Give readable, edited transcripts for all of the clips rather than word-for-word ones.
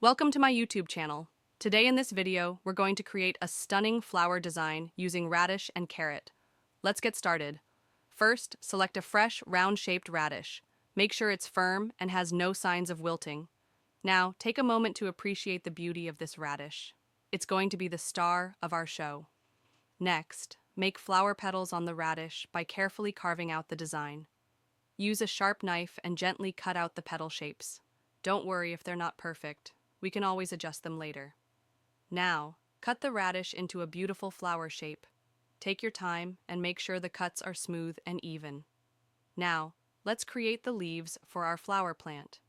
Welcome to my YouTube channel. Today in this video, we're going to create a stunning flower design using radish and carrot. Let's get started. First, select a fresh, round-shaped radish. Make sure it's firm and has no signs of wilting. Now, take a moment to appreciate the beauty of this radish. It's going to be the star of our show. Next, make flower petals on the radish by carefully carving out the design. Use a sharp knife and gently cut out the petal shapes. Don't worry if they're not perfect. We can always adjust them later. Now, cut the radish into a beautiful flower shape. Take your time and make sure the cuts are smooth and even. Now, let's create the leaves for our flower plant.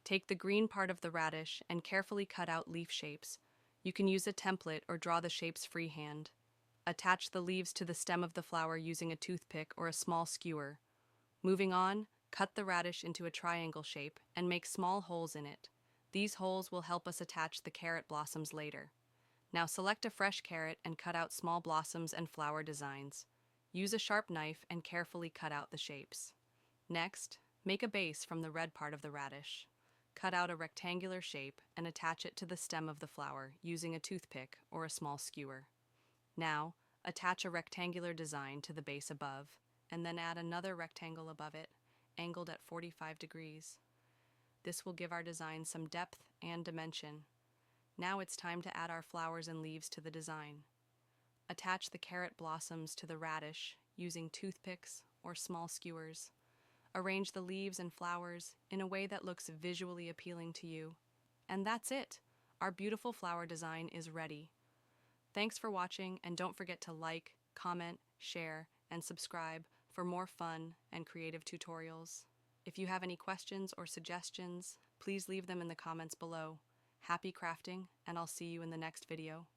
Take the green part of the radish and carefully cut out leaf shapes. You can use a template or draw the shapes freehand. Attach the leaves to the stem of the flower using a toothpick or a small skewer. Moving on, cut the radish into a triangle shape and make small holes in it. These holes will help us attach the carrot blossoms later. Now select a fresh carrot and cut out small blossoms and flower designs. Use a sharp knife and carefully cut out the shapes. Next, make a base from the red part of the radish. Cut out a rectangular shape and attach it to the stem of the flower using a toothpick or a small skewer. Now, attach a rectangular design to the base above, and then add another rectangle above it, angled at 45 degrees. This will give our design some depth and dimension. Now it's time to add our flowers and leaves to the design. Attach the carrot blossoms to the radish using toothpicks or small skewers. Arrange the leaves and flowers in a way that looks visually appealing to you. And that's it! Our beautiful flower design is ready. Thanks for watching, and don't forget to like, comment, share, and subscribe for more fun and creative tutorials. If you have any questions or suggestions, please leave them in the comments below. Happy crafting, and I'll see you in the next video.